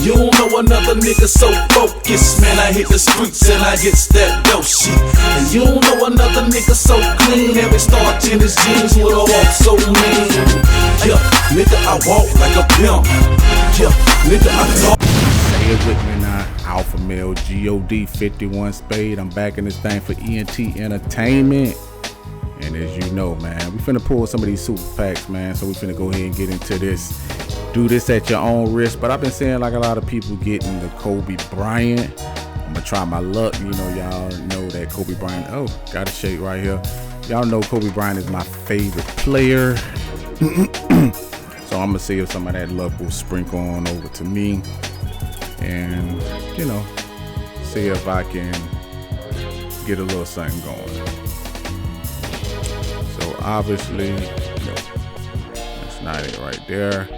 And you don't know another nigga so focused. Man, I hit the streets and I hits that dope shit. And you don't know another nigga so clean. Every starch in his jeans with a walk so mean. Yeah, nigga, I walk like a pimp. Yeah, nigga, I talk. Say it with me now. Alphamalegod, God 51 Spade. I'm back in this thing for ENT Entertainment. And as you know, man, we finna pull some of these super packs, man. So we finna go ahead and get into this. Do this at your own risk. But I've been seeing like a lot of people getting the Kobe Bryant. I'm gonna try my luck. You know, y'all know that Kobe Bryant. Oh, got a shake right here. Y'all know Kobe Bryant is my favorite player. So I'm gonna see if some of that luck will sprinkle on over to me. And, you know, see if I can get a little something going. So obviously, no, that's not it right there.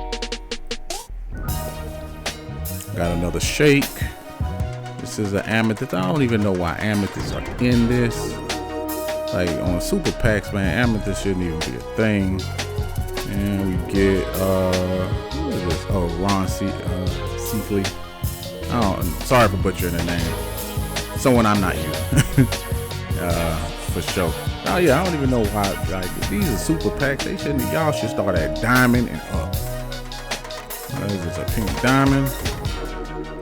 Got another shake. This is an amethyst. I don't even know why amethysts are in this. Like on super packs, man, amethyst shouldn't even be a thing. And we get what is this? Oh, Ron Seakley. Oh, sorry for butchering the name. Someone I'm not using. For sure. Oh yeah, I don't even know why. Like these are super packs. They shouldn't. Y'all should start at diamond and up. Is this a pink diamond?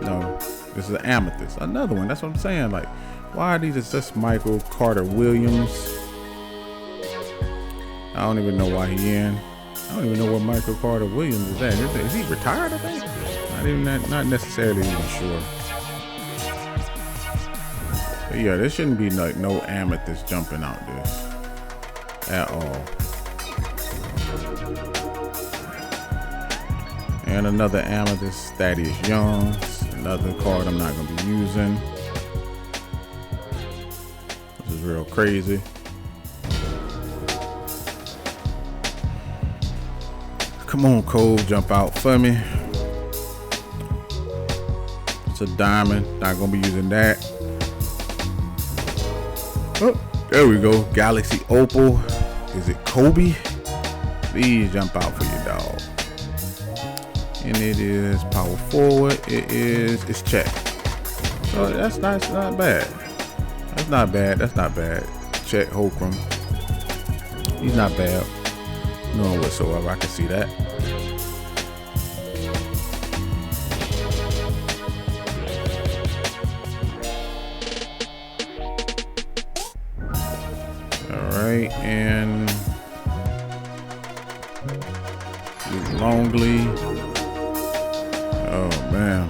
No, this is an amethyst. Another one. That's what I'm saying. Like, why are these? It's just Michael Carter Williams. I don't even know why he in. I don't even know where Michael Carter Williams is at. Is he retired? I think. Not necessarily even sure. But yeah, there shouldn't be like no amethyst jumping out this at all. And another amethyst, Thaddeus Young. Another card I'm not gonna be using. This is real crazy. Come on, Cole, jump out for me. It's a diamond. Not gonna be using that. Oh, there we go. Galaxy Opal. Is it Kobe? Please jump out for your dog. And it is power forward. It's check. So that's not bad. That's not bad. That's not bad. Check Holcomb. He's not bad. No whatsoever. I can see that. Alright, and Luke Longley. Oh man.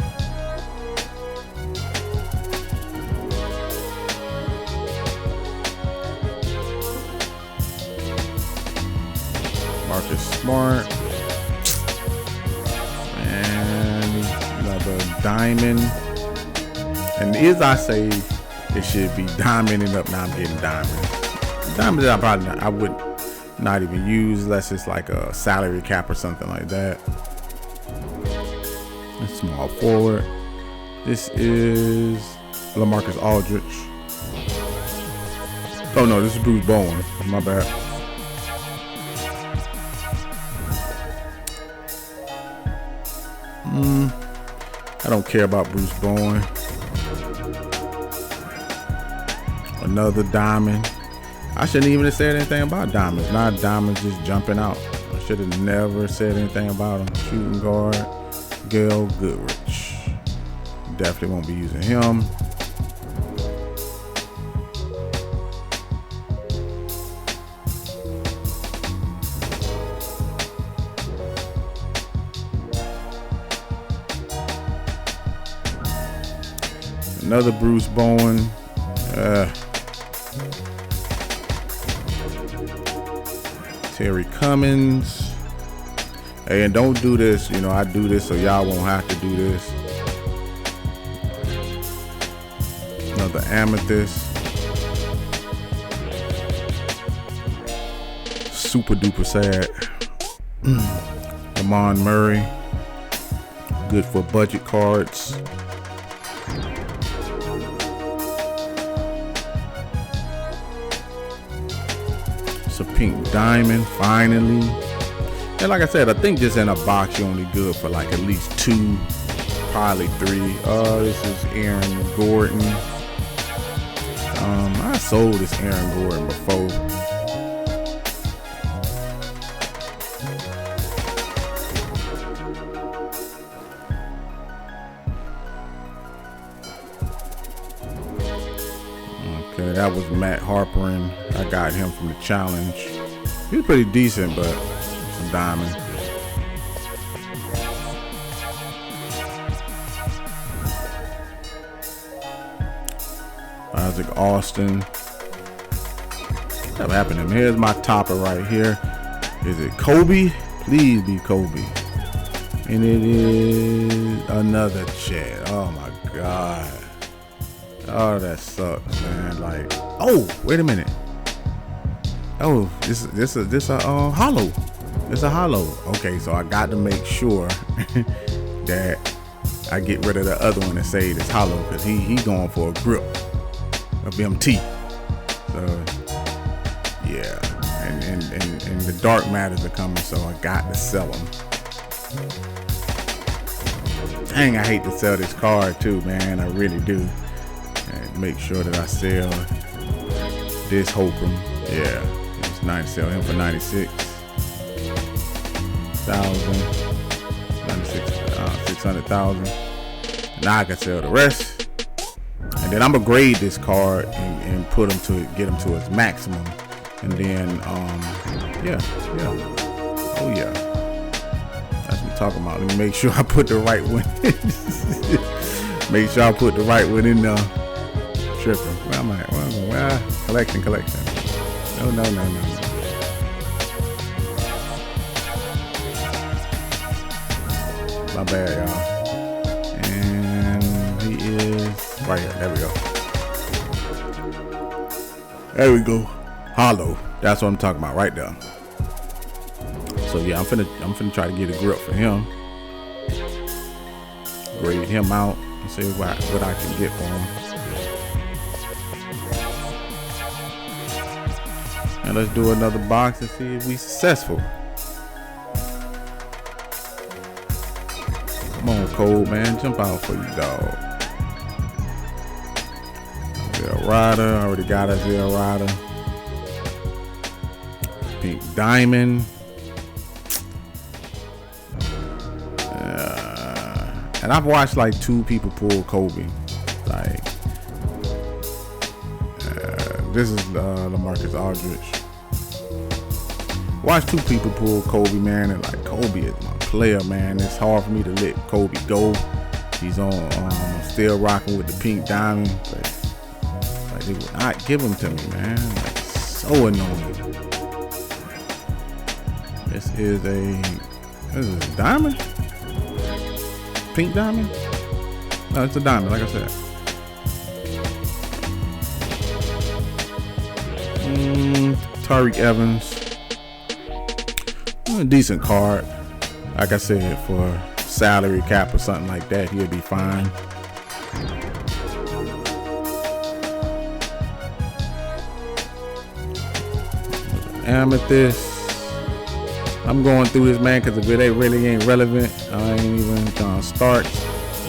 Marcus Smart. And another diamond. And as I say, it should be diamond and up. Now I'm getting diamond. Diamond that I would not even use unless it's like a salary cap or something like that. A small forward. This is Lamarcus Aldrich. Oh no, this is Bruce Bowen. My bad. I don't care about Bruce Bowen. Another diamond. I shouldn't even have said anything about diamonds. Not diamonds just jumping out. I should have never said anything about him. Shooting guard, Gail Goodrich. Definitely won't be using him. Another Bruce Bowen. Terry Cummins. Hey, and don't do this. You know, I do this so y'all won't have to do this. Another amethyst. Super duper sad. Lamont Murray. Good for budget cards. A pink diamond finally. And like I said, I think just in a box you're only good for like at least 2 probably 3. This is Aaron Gordon. I sold this Aaron Gordon before. Okay, that was Matt Harperin. I got him from the challenge. He was pretty decent, but it's a diamond. Isaac Austin. What happened to him? Here's my topper right here. Is it Kobe? Please be Kobe. And it is another Chet. Oh my God. Oh, that sucks, man. Like, oh, wait a minute. Oh, this a hollow. It's a hollow. Okay, so I got to make sure that I get rid of the other one and say it's hollow, because he going for a grip of MT. So yeah, and the dark matters are coming, so I got to sell them. Dang, I hate to sell this card too, man. I really do. And make sure that I sell this Hokum. Yeah, it's nice to sell him for 600,000. Now I can sell the rest. And then I'm gonna grade this card and put him to get him to its maximum, and then yeah, oh yeah, that's what I'm talking about. Let me make sure I put the right one. Make sure I put the right one in there. Tripping. Where am I? Where? Collection. No. My bad, y'all. Right here, there we go. Hollow. That's what I'm talking about right there. So yeah, I'm finna try to get a grip for him. Grade him out and see what I can get for him. And let's do another box and see if we successful. Come on, Cole, man, jump out for you, dog. Rider, I already got a Zero Rider. Pink Diamond. And I've watched like 2 people pull Kobe. Like, this is Lamarcus Aldrich. Watched 2 people pull Kobe, man, and like Kobe is my player, man. It's hard for me to let Kobe go. He's on still rocking with the Pink Diamond, but they would not give him to me, man. Like, so annoying. This is a diamond? Pink diamond? No, it's a diamond, like I said. Tariq Evans. A decent card. Like I said, for salary cap or something like that, he'll be fine. Amethyst. I'm going through this, man, because if it really ain't relevant, I ain't even gonna start.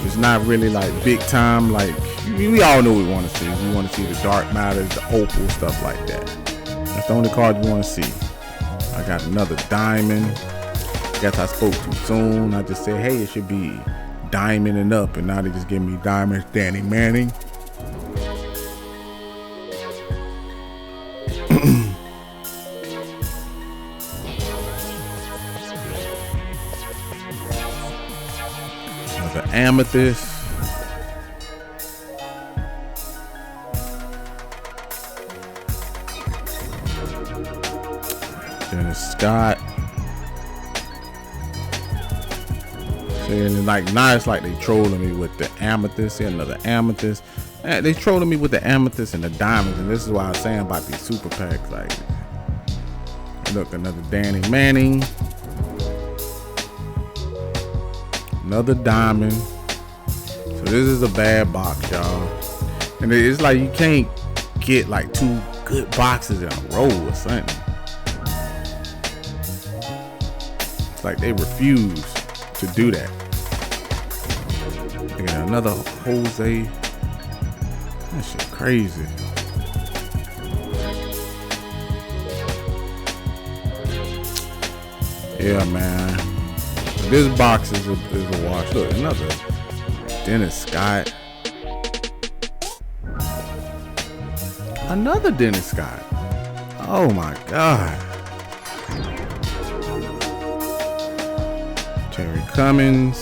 It's not really like big time. Like, we all know we want to see. We want to see the dark matters, the opal, stuff like that. That's the only card we want to see. I got another diamond. Guess I spoke too soon. I just said, hey, it should be diamond and up, and now they just give me diamonds. Danny Manning. The Amethyst. Dennis Scott. And like now it's like they trolling me with the Amethyst. Another Amethyst. They trolling me with the Amethyst and the diamonds, and this is why I was saying about these super packs. Like, look, another Danny Manning. Another diamond. So this is a bad box, y'all. And it's like you can't get like 2 good boxes in a row or something. It's like they refuse to do that. Look at another Jose. That shit crazy. Yeah, man. This box is a wash. Look, another Dennis Scott. Another Dennis Scott. Oh my God. Terry Cummings.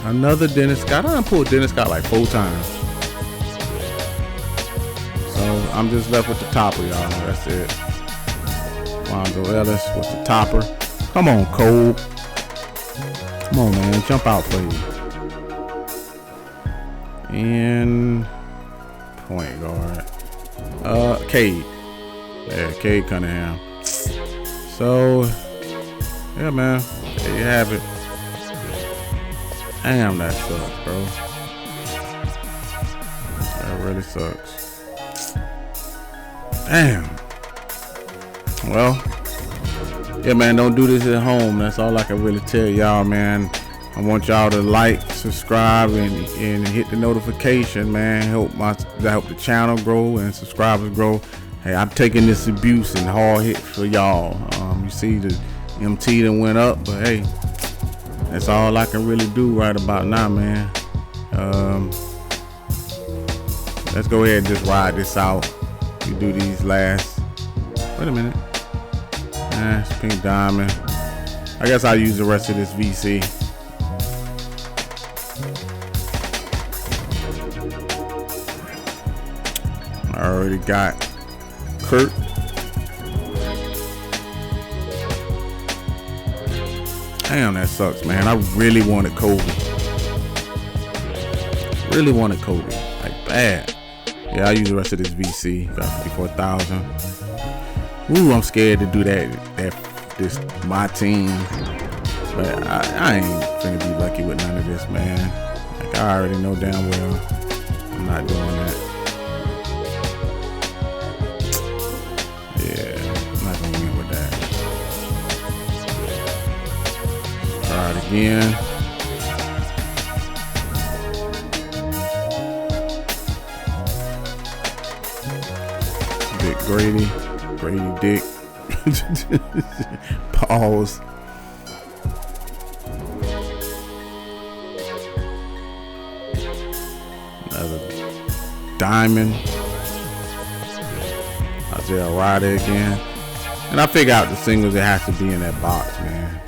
Another Dennis Scott. I done pulled Dennis Scott like 4 times. So I'm just left with the topper, y'all. That's it. Lonzo Ellis with the topper. Come on, Cole. Come on, man. Jump out, please. And point guard. Cade. Yeah, Cade Cunningham. So, yeah, man. There you have it. Damn, that sucks, bro. That really sucks. Damn. Well, yeah, man, don't do this at home. That's all I can really tell y'all, man. I want y'all to like, subscribe, and hit the notification, man. Help the channel grow and subscribers grow. Hey, I'm taking this abuse and hard hit for y'all. You see the MT that went up, but hey, that's all I can really do right about now, man. Let's go ahead and just ride this out. You do these last. Wait a minute. It's pink diamond. I guess I'll use the rest of this VC. I already got Kurt. Damn, that sucks, man. I really wanted Kobe. Really wanted Kobe. Like, bad. Yeah, I'll use the rest of this VC. Got 54,000. Ooh, I'm scared to do that. This my team. But I ain't finna be lucky with none of this, man. Like, I already know damn well I'm not doing that. Yeah, I'm not gonna win with that. Try it again. Dick Grady Dick. Pause. Another diamond. Isaiah Ryder again. And I figure out the singles that has to be in that box, man.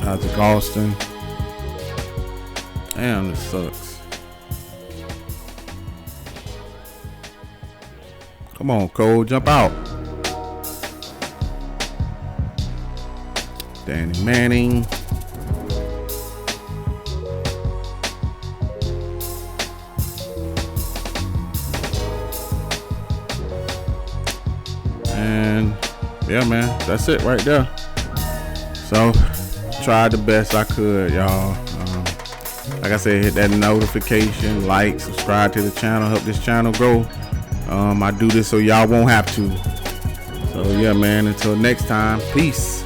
Isaac Austin. Damn, this sucks. Come on, Cole, jump out. Danny Manning. And yeah, man, that's it right there. So tried the best I could, y'all. Like I said, hit that notification, like, subscribe to the channel, help this channel grow. I do this so y'all won't have to. So yeah, man, until next time, peace.